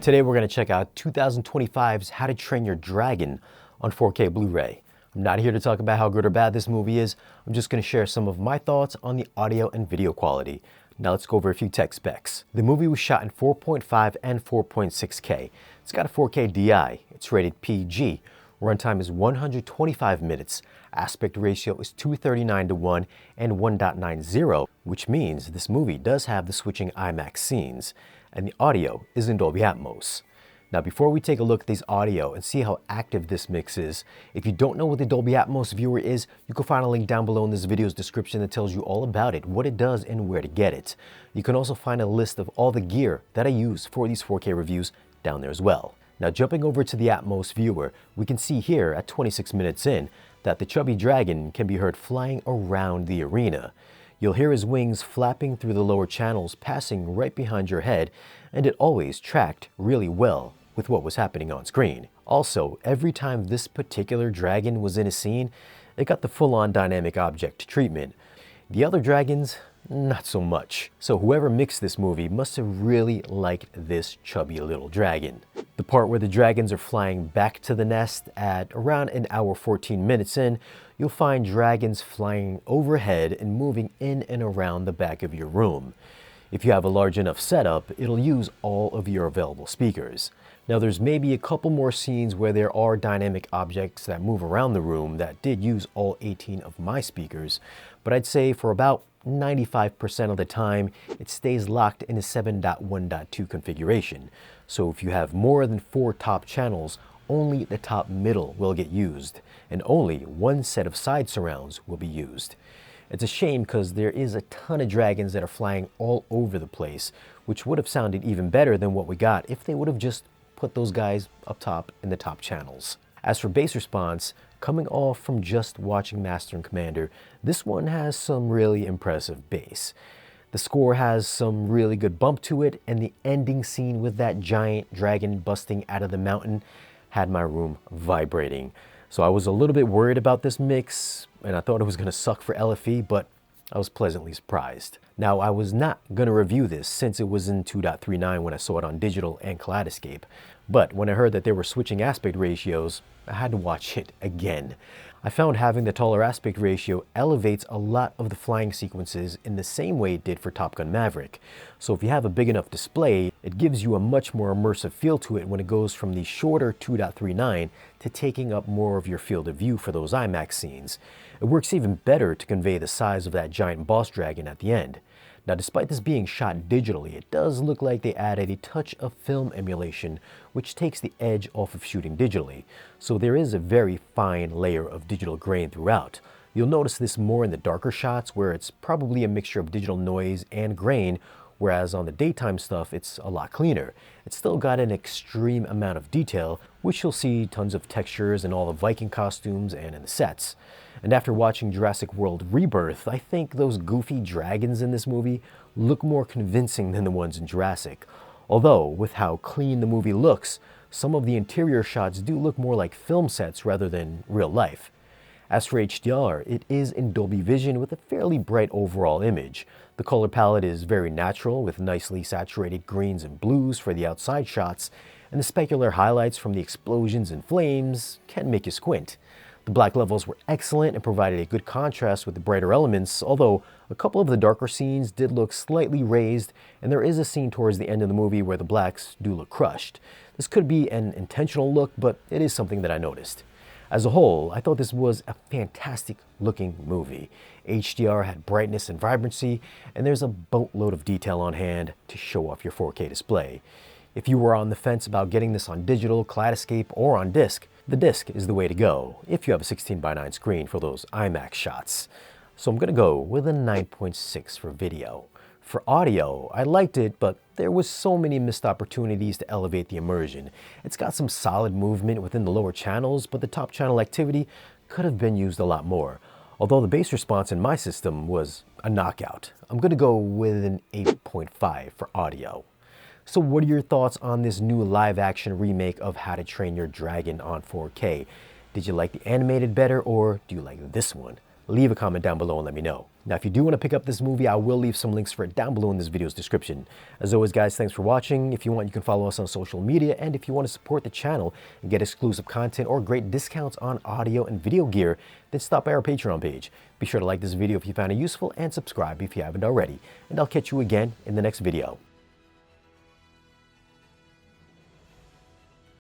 Today we're going to check out 2025's How to Train Your Dragon on 4K Blu-ray. I'm not here to talk about how good or bad this movie is. I'm just going to share some of my thoughts on the audio and video quality. Now let's go over a few tech specs. The movie was shot in 4.5 and 4.6K. It's got a 4K DI. It's rated PG. Runtime is 125 minutes. Aspect ratio is 239:1 and 1.90, which means this movie does have the switching IMAX scenes. And the audio is in Dolby ATMOS. Now before we take a look at this audio and see how active this mix is, if you don't know what the Dolby ATMOS viewer is, you can find a link down below in this video's description that tells you all about it, what it does, and where to get it. You can also find a list of all the gear that I use for these 4K reviews down there as well. Now jumping over to the ATMOS viewer, we can see here at 26 minutes in that the chubby dragon can be heard flying around the arena. You'll hear his wings flapping through the lower channels, passing right behind your head, and it always tracked really well with what was happening on screen. Also, every time this particular dragon was in a scene, it got the full-on dynamic object treatment. The other dragons, not so much. So whoever mixed this movie must have really liked this chubby little dragon. The part where the dragons are flying back to the nest at around an hour 14 minutes in, you'll find dragons flying overhead and moving in and around the back of your room. If you have a large enough setup, it'll use all of your available speakers. Now there's maybe a couple more scenes where there are dynamic objects that move around the room that did use all 18 of my speakers, but I'd say for about 95% of the time, it stays locked in a 7.1.2 configuration. So if you have more than 4 top channels, only the top middle will get used, and only one set of side surrounds will be used. It's a shame because there is a ton of dragons that are flying all over the place, which would have sounded even better than what we got if they would have just put those guys up top in the top channels. As for bass response, coming off from just watching Master and Commander, this one has some really impressive bass. The score has some really good bump to it, and the ending scene with that giant dragon busting out of the mountain had my room vibrating. So I was a little bit worried about this mix, and I thought it was going to suck for LFE, but I was pleasantly surprised. Now, I was not going to review this since it was in 2.39 when I saw it on digital and Kaleidoscape, but when I heard that they were switching aspect ratios, I had to watch it again. I found having the taller aspect ratio elevates a lot of the flying sequences in the same way it did for Top Gun Maverick. So if you have a big enough display, it gives you a much more immersive feel to it when it goes from the shorter 2.39 to taking up more of your field of view for those IMAX scenes. It works even better to convey the size of that giant boss dragon at the end. Now, despite this being shot digitally, it does look like they added a touch of film emulation, which takes the edge off of shooting digitally. So there is a very fine layer of digital grain throughout. You'll notice this more in the darker shots where it's probably a mixture of digital noise and grain, whereas on the daytime stuff, it's a lot cleaner. It's still got an extreme amount of detail, which you'll see tons of textures in all the Viking costumes and in the sets. And after watching Jurassic World Rebirth, I think those goofy dragons in this movie look more convincing than the ones in Jurassic. Although, with how clean the movie looks, some of the interior shots do look more like film sets rather than real life. As for HDR, it is in Dolby Vision with a fairly bright overall image. The color palette is very natural with nicely saturated greens and blues for the outside shots, and the specular highlights from the explosions and flames can make you squint. The black levels were excellent and provided a good contrast with the brighter elements, although a couple of the darker scenes did look slightly raised, and there is a scene towards the end of the movie where the blacks do look crushed. This could be an intentional look, but it is something that I noticed. As a whole, I thought this was a fantastic looking movie. HDR had brightness and vibrancy, and there's a boatload of detail on hand to show off your 4K display. If you were on the fence about getting this on digital, Kaleidoscape, or on disc, the disc is the way to go if you have a 16:9 screen for those IMAX shots. So I'm going to go with a 9.6 for video. For audio, I liked it, but there was so many missed opportunities to elevate the immersion. It's got some solid movement within the lower channels, but the top channel activity could have been used a lot more. Although the bass response in my system was a knockout, I'm going to go with an 8.5 for audio. So what are your thoughts on this new live-action remake of How to Train Your Dragon on 4K? Did you like the animated better, or do you like this one? Leave a comment down below and let me know. Now, if you do want to pick up this movie, I will leave some links for it down below in this video's description. As always, guys, thanks for watching. If you want, you can follow us on social media, and if you want to support the channel and get exclusive content or great discounts on audio and video gear, then stop by our Patreon page. Be sure to like this video if you found it useful and subscribe if you haven't already. And I'll catch you again in the next video.